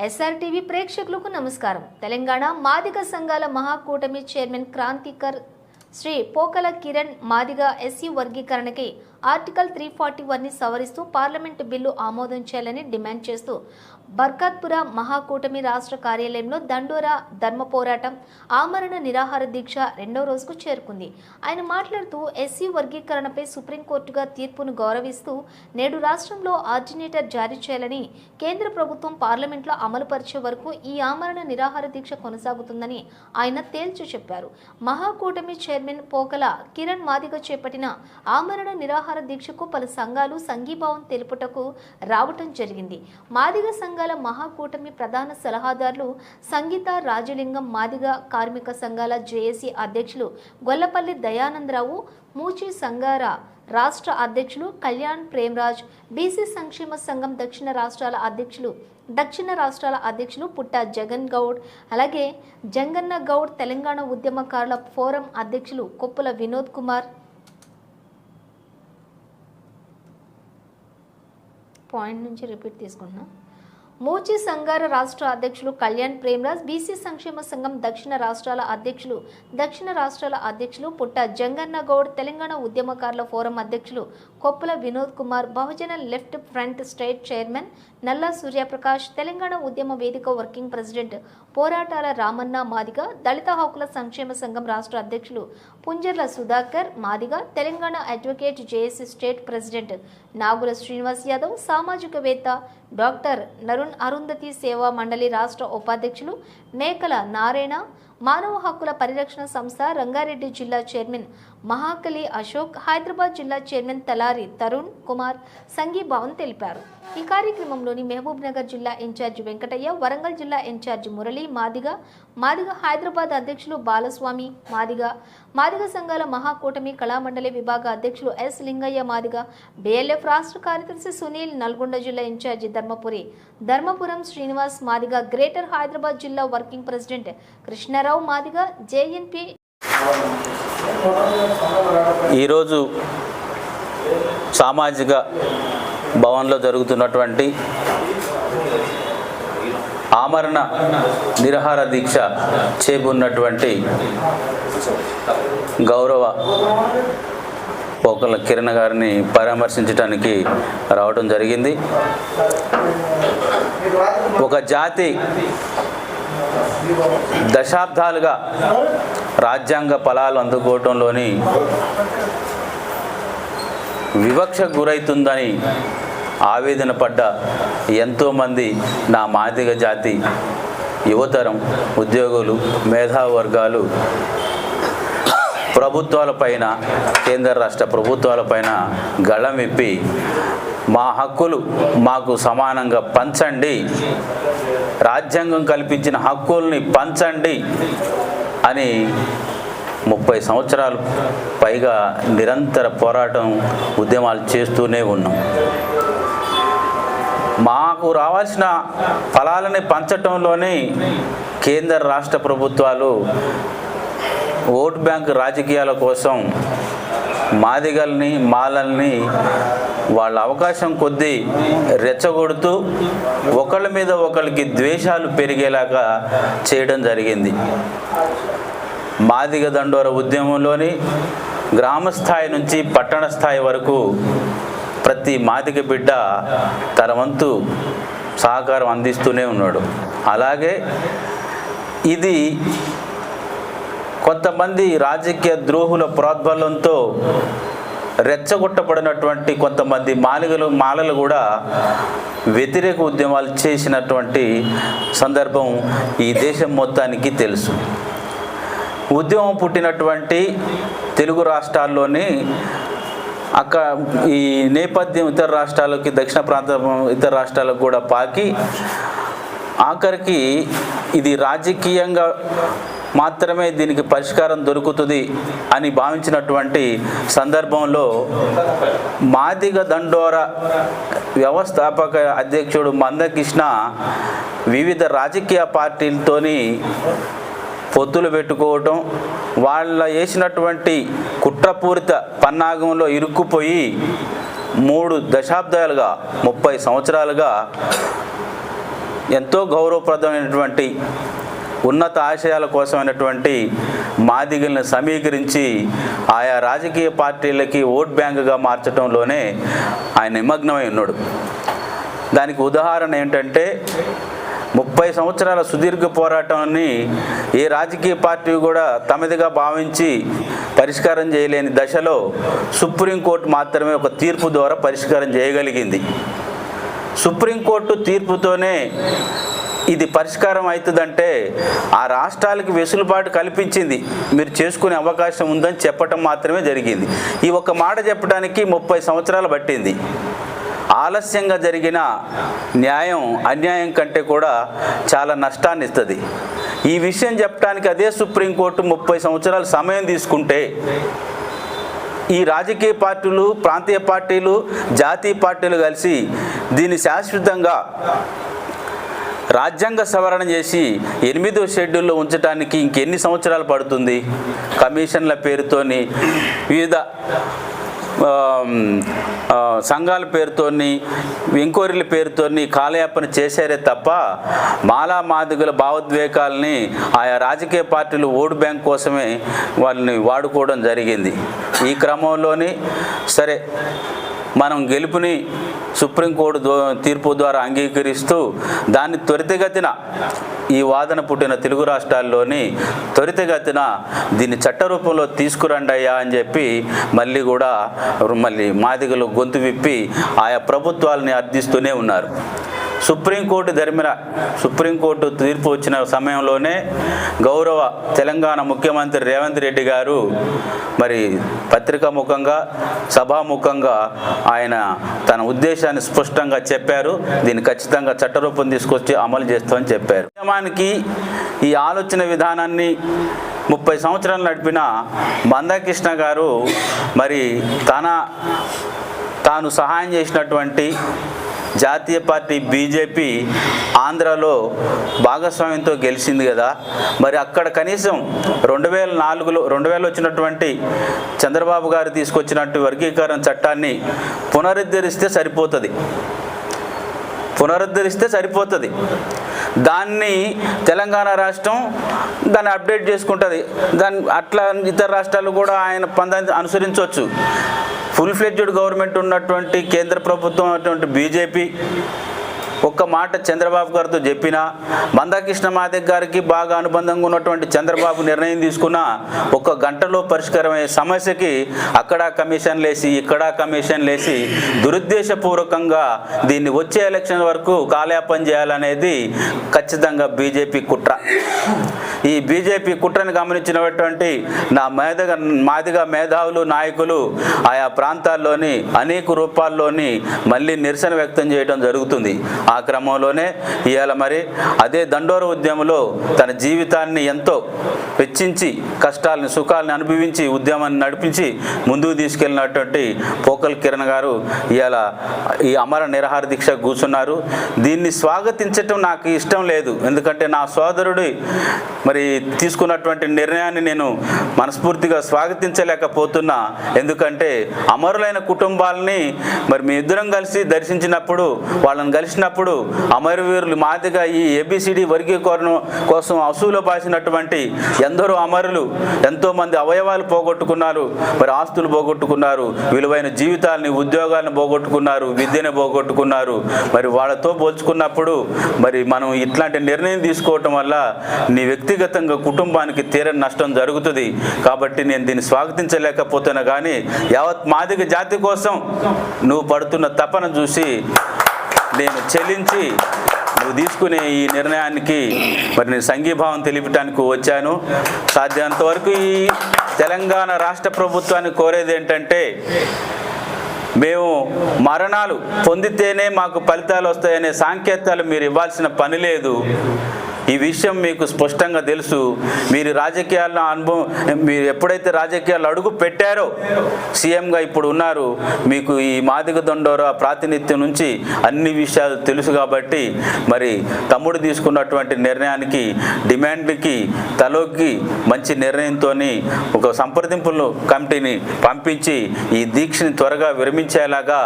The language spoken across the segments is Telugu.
ఎస్ఆర్టీవీ ప్రేక్షకులకు నమస్కారం. తెలంగాణ మాదిగ సంఘాల మహాకూటమి chairman Kranthikar Shri Pokala Kiran Madiga SC వర్గీకరణకి article 341ని సవరిస్తూ పార్లమెంటు బిల్లు ఆమోదం చేయాలని డిమాండ్ చేస్తూ బర్కత్పుర మహాకూటమి రాష్ట్ర కార్యాలయంలో దండోరా ధర్మ పోరాటం ఆమరణ నిరాహార దీక్ష రెండో రోజుకు చేరుకుంది. ఆయన మాట్లాడుతూ ఎస్సీ వర్గీకరణపై సుప్రీంకోర్టుగా తీర్పును గౌరవిస్తూ నేడు రాష్ట్రంలో ఆర్డినేటర్ జారీ చేయాలని కేంద్ర ప్రభుత్వం పార్లమెంట్లో అమలుపరిచే వరకు ఈ ఆమరణ నిరాహార దీక్ష కొనసాగుతుందని ఆయన తేల్చి చెప్పారు. మహాకూటమి చైర్మన్ పోకల కిరణ్ మాదిగ చేపట్టిన ఆమరణ నిరాహార దీక్షకు పలు సంఘాలు సంఘీభావం తెలుపుటకు రావటం జరిగింది. మాదిగ సంఘాల మహాకూటమి ప్రధాన సలహాదారులు సంగీత రాజలింగం, మాదిగ కార్మిక సంఘాల జేఏసీ అధ్యక్షులు గొల్లపల్లి దయానందరావు, మూచి సంఘాల రాష్ట్ర అధ్యక్షులు కళ్యాణ్ ప్రేమరాజ్, బీసీ సంక్షేమ సంఘం దక్షిణ రాష్ట్రాల అధ్యక్షులు పుట్ట జగన్ గౌడ్, అలాగే జంగన్న గౌడ్, తెలంగాణ ఉద్యమకారుల ఫోరం అధ్యక్షులు కొప్పుల వినోద్ కుమార్, పాయింట్ నుంచి రిపీట్ తీసుకుంటున్నా, మూచి సంఘాల రాష్ట్ర అధ్యక్షులు కళ్యాణ్ ప్రేమరాజ్, బీసీ సంక్షేమ సంఘం దక్షిణ రాష్ట్రాల అధ్యక్షులు పుట్ట జంగన్న గౌడ్, తెలంగాణ ఉద్యమకారుల ఫోరం అధ్యక్షులు కొప్పుల వినోద్ కుమార్, బహుజన లెఫ్ట్ ఫ్రంట్ స్టేట్ చైర్మన్ నల్లా సూర్యప్రకాష్, తెలంగాణ ఉద్యమ వేదిక వర్కింగ్ ప్రెసిడెంట్ పోరాటాల రామన్న మాదిగ, దళిత హక్కుల సంక్షేమ సంఘం రాష్ట్ర అధ్యక్షులు Punjarla Sudhakar Madiga, Telangana advocate JAC state president Nagula Srinivas Yadav, సామాజికవేత్త డాక్టర్ నరుణ్ అరుంధతి సేవా మండలి రాష్ట్ర ఉపాధ్యక్షులు మేకల నారాయణ, మానవ హక్కుల పరిరక్షణ సంస్థ రంగారెడ్డి జిల్లా చైర్మన్ మహాకలి అశోక్, హైదరాబాద్ జిల్లా చైర్మన్ తలారి తరుణ్ కుమార్ సంఘీభావం తెలిపారు. ఈ కార్యక్రమంలోని మహబూబ్ నగర్ జిల్లా ఇన్ఛార్జి వెంకటయ్య, వరంగల్ జిల్లా ఇన్ఛార్జి మురళి, మాదిగ హైదరాబాద్ అధ్యక్షులు బాలస్వామి, మాదిగ సంఘాల మహాకూటమి కళామండలి విభాగ అధ్యక్షులు ఎస్ లింగయ్య మాదిగ, బిఎల్ఎఫ్ రాష్ట్ర కార్యదర్శి సునీల్, నల్గొండ జిల్లా ఇన్ఛార్జి ధర్మపురం శ్రీనివాస్ మాదిగ, గ్రేటర్ హైదరాబాద్ జిల్లా వర్కింగ్ ప్రెసిడెంట్ కృష్ణారావు మాదిగ, జేఎన్పీ. ఈరోజు సామాజిక భవన్లో జరుగుతున్నటువంటి ఆమరణ నిరాహార దీక్ష చేపట్టినటువంటి గౌరవ పోకల కిరణ్ గారిని పరామర్శించడానికి రావడం జరిగింది. ఒక జాతి దశాబ్దాలుగా రాజ్యాంగ ఫలాలు అందుకోవటంలోని వివక్షకు గురవుతుందని ఆవేదన పడ్డ ఎంతోమంది నా మాదిగ జాతి యువతరం, ఉద్యోగులు, మేధావి వర్గాలు ప్రభుత్వాలపైన, కేంద్ర రాష్ట్ర ప్రభుత్వాలపైన గళమిప్పి మా హక్కులు మాకు సమానంగా పంచండి, రాజ్యాంగం కల్పించిన హక్కుల్ని పంచండి అని 30 సంవత్సరాలు పైగా నిరంతర పోరాటం, ఉద్యమాలు చేస్తూనే ఉన్నాం. మాకు రావాల్సిన ఫలాలని పంచటంలోనే కేంద్ర రాష్ట్ర ప్రభుత్వాలు ఓట్ బ్యాంక్ రాజకీయాల కోసం మాదిగల్ని, మాలల్ని వాళ్ళ అవకాశం కొద్దీ రెచ్చగొడుతూ ఒకళ్ళ మీద ఒకళ్ళకి ద్వేషాలు పెరిగేలాగా చేయడం జరిగింది. మాదిగ దండోర ఉద్యమంలోని గ్రామ స్థాయి నుంచి పట్టణ స్థాయి వరకు ప్రతి మాదిగ బిడ్డ తన వంతు సహకారం అందిస్తూనే ఉన్నాడు. అలాగే ఇది కొంతమంది రాజకీయ ద్రోహుల ప్రోద్బలంతో రెచ్చగొట్టబడినటువంటి కొంతమంది మాలలు కూడా వ్యతిరేక ఉద్యమాలు చేసినటువంటి సందర్భం ఈ దేశం మొత్తానికి తెలుసు. ఉద్యమం పుట్టినటువంటి తెలుగు రాష్ట్రాల్లోని ఈ నేపథ్యం ఇతర రాష్ట్రాలకి, దక్షిణ ప్రాంతం ఇతర రాష్ట్రాలకు కూడా పాకి ఆఖరికి ఇది రాజకీయంగా మాత్రమే దీనికి పరిష్కారం దొరుకుతుంది అని భావించినటువంటి సందర్భంలో మాదిగ దండోర వ్యవస్థాపక అధ్యక్షుడు మందకృష్ణ వివిధ రాజకీయ పార్టీలతోని పొత్తులు పెట్టుకోవటం, వాళ్ళ వేసినటువంటి కుట్రపూరిత పన్నాగంలో ఇరుక్కుపోయి 3 దశాబ్దాలుగా 30 సంవత్సరాలుగా ఎంతో గౌరవప్రదమైనటువంటి ఉన్నత ఆశయాల కోసమైనటువంటి మాదిగలను సమీకరించి ఆయా రాజకీయ పార్టీలకి ఓట్ బ్యాంకుగా మార్చడంలోనే ఆయన నిమగ్నమై ఉన్నాడు. దానికి ఉదాహరణ ఏంటంటే 30 సంవత్సరాల సుదీర్ఘ పోరాటాన్ని ఏ రాజకీయ పార్టీ కూడా తమదిగా భావించి పరిష్కారం చేయలేని దశలో సుప్రీంకోర్టు మాత్రమే ఒక తీర్పు ద్వారా పరిష్కారం చేయగలిగింది. సుప్రీంకోర్టు తీర్పుతోనే ఇది పరిష్కారం అవుతుందంటే ఆ రాష్ట్రాలకు వెసులుబాటు కల్పించింది, మీరు చేసుకునే అవకాశం ఉందని చెప్పటం మాత్రమే జరిగింది. ఈ ఒక్క మాట చెప్పడానికి 30 సంవత్సరాలు పట్టింది. ఆలస్యంగా జరిగిన న్యాయం అన్యాయం కంటే కూడా చాలా నష్టాన్ని ఇస్తుంది. ఈ విషయం చెప్పడానికి అదే సుప్రీంకోర్టు 30 సంవత్సరాలు సమయం తీసుకుంటే ఈ రాజకీయ పార్టీలు, ప్రాంతీయ పార్టీలు, జాతీయ పార్టీలు కలిసి దీన్ని శాశ్వతంగా రాజ్యాంగ సవరణ చేసి 8వ షెడ్యూల్లో ఉంచడానికి ఇంకెన్ని సంవత్సరాలు పడుతుంది? కమిషన్ల పేరుతోని, వివిధ సంఘాల పేరుతోని, ఎంక్వైరీల పేరుతోని కాలయాపన చేశారే తప్ప మాలా మాదిగల భావోద్వేగాల్ని ఆయా రాజకీయ పార్టీలు ఓటు బ్యాంక్ కోసమే వాళ్ళని వాడుకోవడం జరిగింది. ఈ క్రమంలోని సరే మనం గెలుపుని సుప్రీంకోర్టు తీర్పు ద్వారా అంగీకరిస్తూ దాన్ని త్వరితగతిన ఈ వాదన పుట్టిన తెలుగు రాష్ట్రాల్లోని త్వరితగతిన దీన్ని చట్టరూపంలో తీసుకురండి అయ్యా అని చెప్పి మళ్ళీ మాదిగలు గొంతు విప్పి ఆయా ప్రభుత్వాలని అర్థిస్తూనే ఉన్నారు. సుప్రీంకోర్టు తీర్పు వచ్చిన సమయంలోనే గౌరవ తెలంగాణ ముఖ్యమంత్రి రేవంత్ రెడ్డి గారు మరి పత్రికా ముఖంగా, సభాముఖంగా ఆయన తన ఉద్దేశాన్ని స్పష్టంగా చెప్పారు. దీన్ని ఖచ్చితంగా చట్టరూపం తీసుకొచ్చి అమలు చేస్తామని చెప్పారు. ఉద్యమానికి ఈ ఆలోచన విధానాన్ని 30 సంవత్సరాలు నడిపిన మందాకృష్ణ గారు మరి తాను సహాయం చేసినటువంటి జాతీయ పార్టీ బీజేపీ ఆంధ్రాలో భాగస్వామ్యంతో గెలిచింది కదా, మరి అక్కడ కనీసం 2004లో వచ్చినటువంటి చంద్రబాబు గారు తీసుకొచ్చినట్టు వర్గీకరణ చట్టాన్ని పునరుద్ధరిస్తే సరిపోతుంది. దాన్ని తెలంగాణ రాష్ట్రం దాన్ని అప్డేట్ చేసుకుంటుంది. అట్లా ఇతర రాష్ట్రాలు కూడా ఆయన పందాన్ని అనుసరించవచ్చు. ఫుల్ ఫ్లెడ్జ్డ్ గవర్నమెంట్ ఉన్నటువంటి కేంద్ర ప్రభుత్వం అటువంటి బీజేపీ ఒక్క మాట చంద్రబాబు గారితో చెప్పినా, మందాకృష్ణ మాదిగ గారికి బాగా అనుబంధంగా ఉన్నటువంటి చంద్రబాబు నిర్ణయం తీసుకున్న 1 గంటలో పరిష్కారమయ్యే సమస్యకి అక్కడ కమిషన్లు వేసి ఇక్కడ కమిషన్లు వేసి దురుద్దేశపూర్వకంగా దీన్ని వచ్చే ఎలక్షన్ వరకు కాలయాపన చేయాలనేది ఖచ్చితంగా బీజేపీ కుట్ర. ఈ బీజేపీ కుట్రను గమనించినటువంటి మాదిగ మేధావులు, నాయకులు ఆయా ప్రాంతాల్లోని అనేక రూపాల్లోని మళ్ళీ నిరసన వ్యక్తం చేయడం జరుగుతుంది. ఆ క్రమంలోనే ఇవాళ మరి అదే దండోర ఉద్యమంలో తన జీవితాన్ని ఎంతో వెచ్చించి కష్టాలని సుఖాలను అనుభవించి ఉద్యమాన్ని నడిపించి ముందుకు తీసుకెళ్ళినటువంటి పోకల్ కిరణ్ గారు ఇవాళ ఈ అమర నిరాహార దీక్ష కూర్చున్నారు. దీన్ని స్వాగతించటం నాకు ఇష్టం లేదు. ఎందుకంటే నా సోదరుడు మరి తీసుకున్నటువంటి నిర్ణయాన్ని నేను మనస్ఫూర్తిగా స్వాగతించలేకపోతున్నా. ఎందుకంటే అమరులైన కుటుంబాలని మరి మీ ఇద్దరం కలిసి దర్శించినప్పుడు, వాళ్ళని కలిసినప్పుడు అమరవీరులు మాదిగా ఈ ఏబిసిడి వర్గీకరణ కోసం అసూలు పాసినటువంటి ఎందరో అమరులు ఎంతోమంది అవయవాలు పోగొట్టుకున్నారు, మరి ఆస్తులు పోగొట్టుకున్నారు, విలువైన జీవితాలని, ఉద్యోగాలను పోగొట్టుకున్నారు, విద్యను పోగొట్టుకున్నారు. మరి వాళ్ళతో పోల్చుకున్నప్పుడు మరి మనం ఇట్లాంటి నిర్ణయం తీసుకోవటం వల్ల నీ వ్యక్తిగతంగా కుటుంబానికి తీరని నష్టం జరుగుతుంది. కాబట్టి నేను దీన్ని స్వాగతించలేకపోతున్నా. కానీ యావత్ మాదిగ జాతి కోసం నువ్వు పడుతున్న తపన చూసి నేను చెల్లించి నువ్వు తీసుకునే ఈ నిర్ణయానికి మరి నేను సంఘీభావం తెలిపటానికి వచ్చాను. సాధ్యమైనంత వరకు ఈ తెలంగాణ రాష్ట్ర ప్రభుత్వాన్ని కోరేది ఏంటంటే, మేము మరణాలు పొందితేనే మాకు ఫలితాలు వస్తాయనే సాంకేతాలు మీరు ఇవ్వాల్సిన పని లేదు. ఈ విషయం మీకు స్పష్టంగా తెలుసు. మీరు రాజకీయాల్లో మీరు ఎప్పుడైతే రాజకీయాలు అడుగు పెట్టారో, సీఎంగా ఇప్పుడు ఉన్నారు, మీకు ఈ మాదిగ దండోరా ప్రాతినిధ్యం నుంచి అన్ని విషయాలు తెలుసు. కాబట్టి మరి తమ్ముడు తీసుకున్నటువంటి నిర్ణయానికి, డిమాండ్కి తలోకి మంచి నిర్ణయంతో ఒక సంప్రదింపుల కమిటీని పంపించి ఈ దీక్షని త్వరగా విరమించేలాగా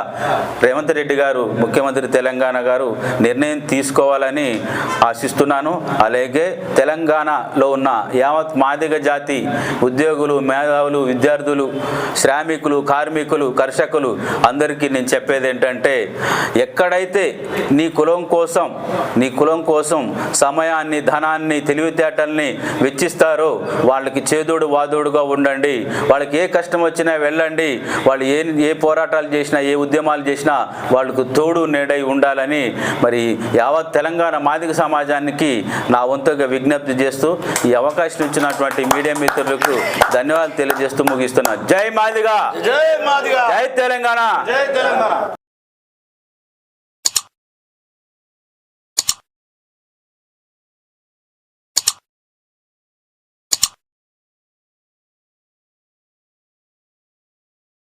రేవంత్ రెడ్డి గారు, ముఖ్యమంత్రి తెలంగాణ గారు నిర్ణయం తీసుకోవాలని ఆశిస్తున్నాను. అలాగే తెలంగాణలో ఉన్న యావత్ మాదిగ జాతి ఉద్యోగులు, మేధావులు, విద్యార్థులు, శ్రామికులు, కార్మికులు, కర్షకులు అందరికీ నేను చెప్పేది ఏంటంటే, ఎక్కడైతే నీ కులం కోసం సమయాన్ని, ధనాన్ని, తెలివితేటల్ని వెచ్చిస్తారో వాళ్ళకి చేదోడు వాదోడుగా ఉండండి. వాళ్ళకి ఏ కష్టం వచ్చినా వెళ్ళండి. వాళ్ళు ఏ పోరాటాలు చేసినా, ఏ ఉద్యమాలు చేసినా వాళ్ళకు తోడు నీడై ఉండాలని మరి యావత్ తెలంగాణ మాదిగ సమాజానికి నా వంతుగా విజ్ఞప్తి చేస్తూ ఈ అవకాశం ఇచ్చినటువంటి మీడియా మిత్రులకు ధన్యవాదాలు తెలియజేస్తూ ముగిస్తున్నాను. జై మాదిగ, జై మాదిగ, జై తెలంగాణ, జై తెలంగాణ.